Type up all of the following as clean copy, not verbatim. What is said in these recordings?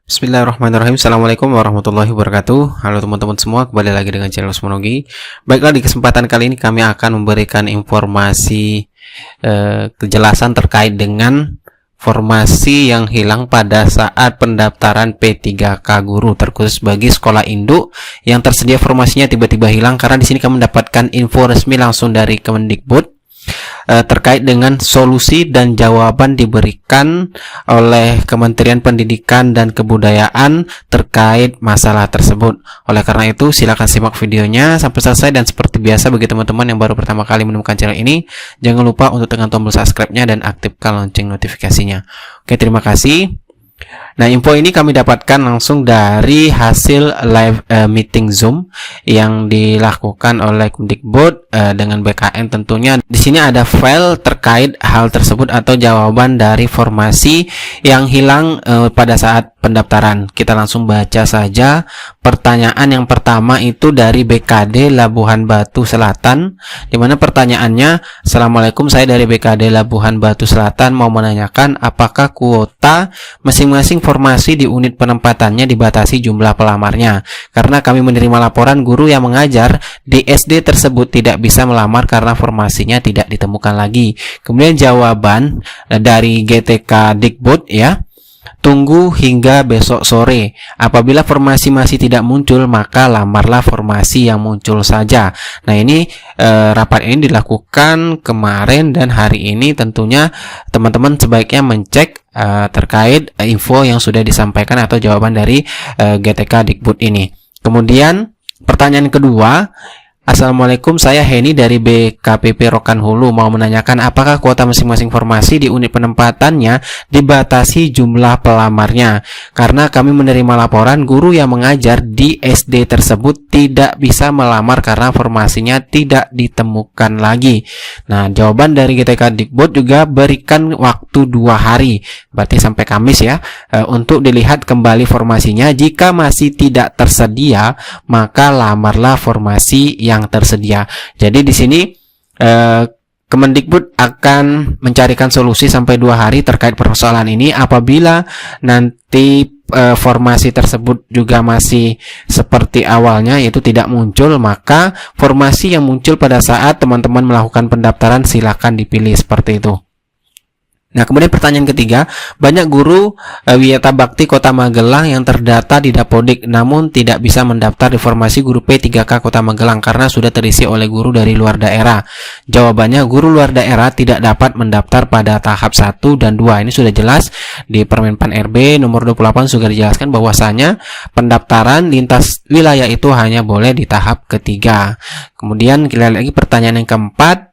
Bismillahirrahmanirrahim. Assalamualaikum warahmatullahi wabarakatuh. Halo teman-teman semua, kembali lagi dengan channel Usmonogi. Baiklah, di kesempatan kali ini kami akan memberikan informasi kejelasan terkait dengan formasi yang hilang pada saat pendaftaran P3K Guru, terkhusus bagi sekolah induk yang tersedia formasinya tiba-tiba hilang. Karena di sini kami mendapatkan info resmi langsung dari Kemendikbud terkait dengan solusi dan jawaban diberikan oleh Kementerian Pendidikan dan Kebudayaan terkait masalah tersebut. Oleh karena itu, silakan simak videonya sampai selesai, dan seperti biasa bagi teman-teman yang baru pertama kali menemukan channel ini, jangan lupa untuk tekan tombol subscribe-nya dan aktifkan lonceng notifikasinya. Oke, terima kasih. Nah, info ini kami dapatkan langsung dari hasil live meeting Zoom yang dilakukan oleh Kemendikbud dengan BKN tentunya. Di sini ada file terkait hal tersebut atau jawaban dari formasi yang hilang pada saat pendaftaran. Kita langsung baca saja. Pertanyaan yang pertama itu dari BKD Labuhan Batu Selatan, di mana pertanyaannya, "Assalamualaikum, saya dari BKD Labuhan Batu Selatan mau menanyakan apakah kuota masing-masing formasi di unit penempatannya dibatasi jumlah pelamarnya, karena kami menerima laporan guru yang mengajar di SD tersebut tidak bisa melamar karena formasinya tidak ditemukan lagi." Kemudian jawaban dari GTK Dikbud ya, "Tunggu hingga besok sore. Apabila formasi masih tidak muncul, maka lamarlah formasi yang muncul saja." Nah, ini rapat ini dilakukan kemarin dan hari ini. Tentunya teman-teman sebaiknya mencek terkait info yang sudah disampaikan atau jawaban dari GTK Dikbud ini. Kemudian pertanyaan kedua, "Assalamualaikum, saya Heni dari BKPP Rokan Hulu mau menanyakan apakah kuota masing-masing formasi di unit penempatannya dibatasi jumlah pelamarnya, karena kami menerima laporan guru yang mengajar di SD tersebut tidak bisa melamar karena formasinya tidak ditemukan lagi." Nah, jawaban dari GTK Dikbud juga berikan waktu 2 hari, berarti sampai Kamis ya, untuk dilihat kembali formasinya. Jika masih tidak tersedia, maka lamarlah formasi yang tersedia. Jadi di sini Kemendikbud akan mencarikan solusi sampai 2 hari terkait persoalan ini. Apabila nanti formasi tersebut juga masih seperti awalnya, yaitu tidak muncul, maka formasi yang muncul pada saat teman-teman melakukan pendaftaran silakan dipilih seperti itu. Nah, kemudian pertanyaan ketiga, banyak guru Wiyata Bakti Kota Magelang yang terdata di Dapodik namun tidak bisa mendaftar di formasi guru P3K Kota Magelang karena sudah terisi oleh guru dari luar daerah. Jawabannya, guru luar daerah tidak dapat mendaftar pada tahap 1 dan 2. Ini sudah jelas di Permenpan RB nomor 28 sudah dijelaskan bahwasanya pendaftaran lintas wilayah itu hanya boleh di tahap ketiga. Kemudian kita lihat lagi pertanyaan yang keempat,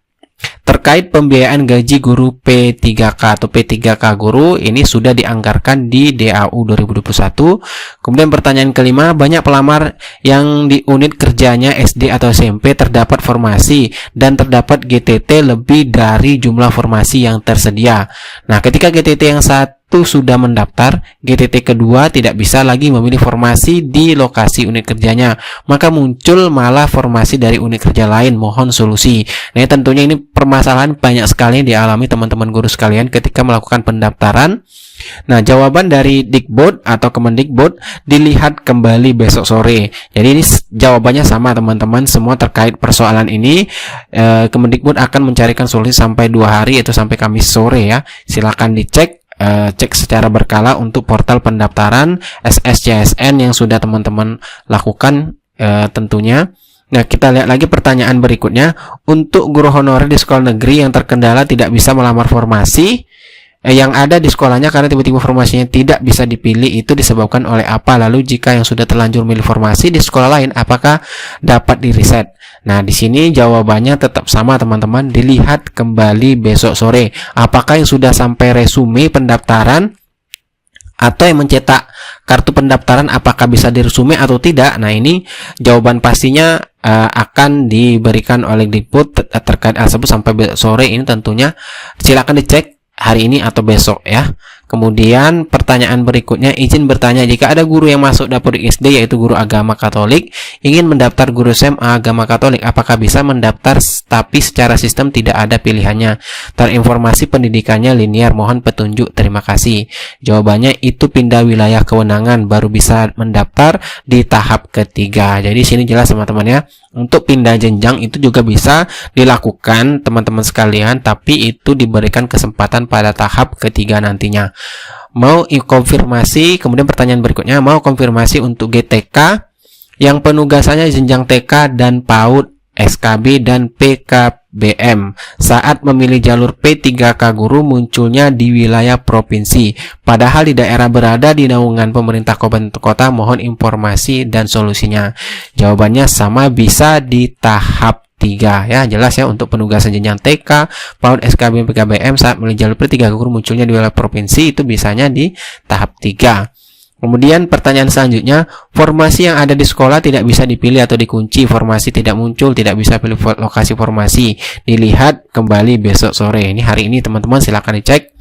terkait pembiayaan gaji guru P3K atau P3K guru, ini sudah dianggarkan di DAU 2021. Kemudian pertanyaan kelima, banyak pelamar yang di unit kerjanya SD atau SMP terdapat formasi dan terdapat GTT lebih dari jumlah formasi yang tersedia. Nah, ketika GTT yang satu sudah mendaftar, GTT kedua tidak bisa lagi memilih formasi di lokasi unit kerjanya, maka muncul malah formasi dari unit kerja lain. Mohon solusi. Nah, tentunya ini permasalahan banyak sekali dialami teman-teman guru sekalian ketika melakukan pendaftaran. Nah, jawaban dari Dikbud atau Kemendikbud dilihat kembali besok sore. Jadi ini jawabannya sama teman-teman semua terkait persoalan ini. Kemendikbud akan mencarikan solusi sampai 2 hari, yaitu sampai Kamis sore ya. Silakan dicek, cek secara berkala untuk portal pendaftaran SSCSN yang sudah teman-teman lakukan tentunya. Nah, kita lihat lagi pertanyaan berikutnya, untuk guru honorer di sekolah negeri yang terkendala tidak bisa melamar formasi yang ada di sekolahnya karena tiba-tiba formasinya tidak bisa dipilih, itu disebabkan oleh apa? Lalu jika yang sudah terlanjur milih formasi di sekolah lain, apakah dapat di reset? Nah, di sini jawabannya tetap sama teman-teman, dilihat kembali besok sore. Apakah yang sudah sampai resume pendaftaran atau yang mencetak kartu pendaftaran, apakah bisa diresume atau tidak? Nah, ini jawaban pastinya akan diberikan oleh Dikbud terkait hal tersebut sampai besok sore. Ini tentunya silakan dicek hari ini atau besok ya. Kemudian pertanyaan berikutnya, izin bertanya, jika ada guru yang masuk Dapodik SD yaitu guru agama Katolik ingin mendaftar guru SMA agama Katolik, apakah bisa mendaftar tapi secara sistem tidak ada pilihannya? Terinformasi pendidikannya linear, mohon petunjuk, terima kasih. Jawabannya itu pindah wilayah kewenangan baru bisa mendaftar di tahap ketiga. Jadi sini jelas teman-teman ya. Untuk pindah jenjang itu juga bisa dilakukan teman-teman sekalian, tapi itu diberikan kesempatan pada tahap ketiga nantinya. Mau konfirmasi, kemudian pertanyaan berikutnya, mau konfirmasi untuk GTK yang penugasannya jenjang TK dan PAUD, SKB dan PKBM. Saat memilih jalur P3K guru munculnya di wilayah provinsi, padahal di daerah berada di naungan pemerintah kabupaten kota. Mohon informasi dan solusinya. Jawabannya sama, bisa di tahap 3 ya, jelas ya. Untuk penugasan jenjang TK, PAUD, SKB, PKBM saat memilih jalur P3K guru munculnya di wilayah provinsi, itu bisanya di tahap 3. Kemudian pertanyaan selanjutnya, formasi yang ada di sekolah tidak bisa dipilih atau dikunci, formasi tidak muncul, tidak bisa pilih lokasi formasi, dilihat kembali besok sore. Ini hari ini teman-teman, silahkan dicek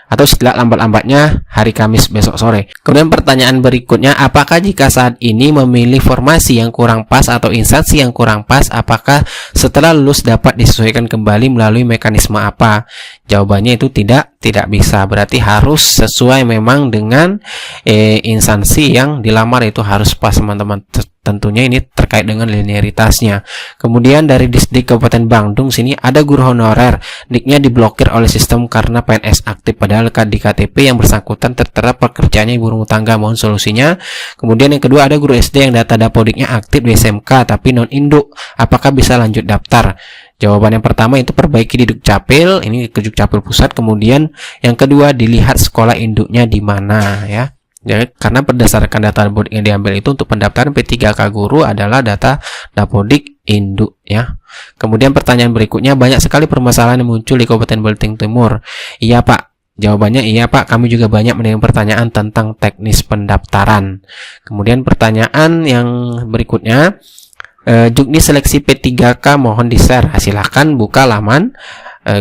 atau setelah lambat-lambatnya hari Kamis besok sore. Kemudian pertanyaan berikutnya, apakah jika saat ini memilih formasi yang kurang pas atau instansi yang kurang pas, apakah setelah lulus dapat disesuaikan kembali melalui mekanisme apa? Jawabannya itu tidak bisa, berarti harus sesuai memang dengan instansi yang dilamar, itu harus pas teman-teman. Tentunya ini terkait dengan linearitasnya. Kemudian dari Disdik Kabupaten Bandung, sini ada guru honorer, niknya diblokir oleh sistem karena PNS aktif, padahal di KTP yang bersangkutan tertera pekerjaannya ibu rumah tangga, mohon solusinya. Kemudian yang kedua, ada guru SD yang data Dapodiknya aktif di SMK tapi non induk, apakah bisa lanjut daftar? Jawaban yang pertama itu perbaiki di Dukcapil, ini ke Dukcapil pusat. Kemudian yang kedua, dilihat sekolah induknya di mana ya. Ya, karena berdasarkan data Dapodik yang diambil itu untuk pendaftaran P3K guru adalah data Dapodik induk ya. Kemudian pertanyaan berikutnya, banyak sekali permasalahan yang muncul di Kabupaten Belitung Timur. Iya Pak. Jawabannya iya Pak, kami juga banyak menerima pertanyaan tentang teknis pendaftaran. Kemudian pertanyaan yang berikutnya, Juknis seleksi P3K mohon di-share. Silahkan buka laman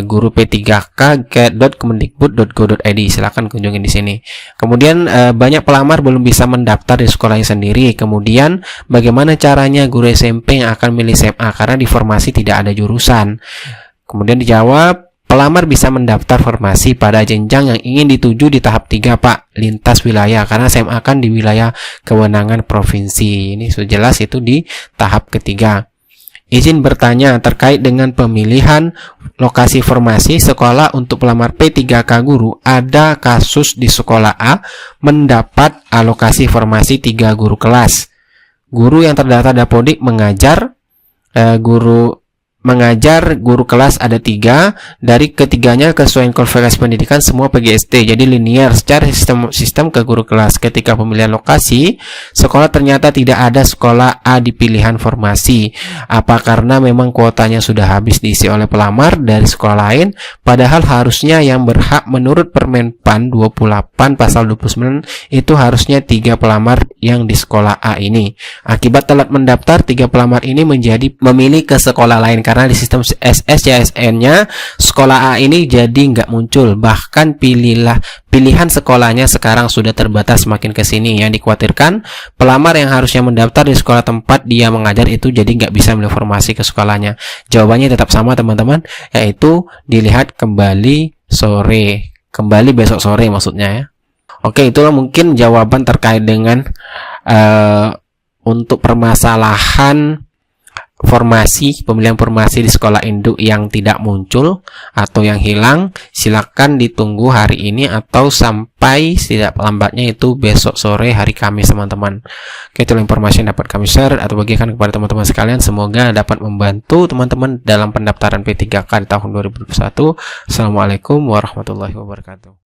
guru p3k.kemendikbud.go.id, silahkan kunjungi di sini. Kemudian banyak pelamar belum bisa mendaftar di sekolahnya sendiri. Kemudian bagaimana caranya guru SMP yang akan milih SMA karena di formasi tidak ada jurusan? Kemudian dijawab, pelamar bisa mendaftar formasi pada jenjang yang ingin dituju di tahap 3 Pak, lintas wilayah, karena SMA kan di wilayah kewenangan provinsi. Ini sudah jelas itu di tahap ketiga. Izin bertanya terkait dengan pemilihan lokasi formasi sekolah untuk pelamar P3K guru. Ada kasus di sekolah A mendapat alokasi formasi 3 guru kelas. Guru yang terdaftar Dapodik mengajar, guru kelas ada 3, dari ketiganya kesesuaian kualifikasi pendidikan semua PGST, jadi linear secara sistem ke guru kelas. Ketika pemilihan lokasi sekolah ternyata tidak ada sekolah A di pilihan formasi. Apa karena memang kuotanya sudah habis diisi oleh pelamar dari sekolah lain, padahal harusnya yang berhak menurut Permenpan 28 pasal 29 itu harusnya 3 pelamar yang di sekolah A ini. Akibat telat mendaftar, 3 pelamar ini memilih ke sekolah lain karena di sistem SSJSN-nya sekolah A ini jadi nggak muncul. Bahkan pilihan sekolahnya sekarang sudah terbatas semakin ke sini. Yang dikhawatirkan pelamar yang harusnya mendaftar di sekolah tempat dia mengajar itu jadi nggak bisa menginformasi ke sekolahnya. Jawabannya tetap sama teman-teman, yaitu dilihat kembali besok sore maksudnya ya. Oke, itulah mungkin jawaban terkait dengan untuk permasalahan pemilihan formasi di sekolah induk yang tidak muncul atau yang hilang. Silakan ditunggu hari ini atau sampai tidak lambatnya itu besok sore hari Kamis teman-teman. Oke, itulah informasi yang dapat kami share atau bagikan kepada teman-teman sekalian. Semoga dapat membantu teman-teman dalam pendaftaran P3K di tahun 2021. Assalamualaikum warahmatullahi wabarakatuh.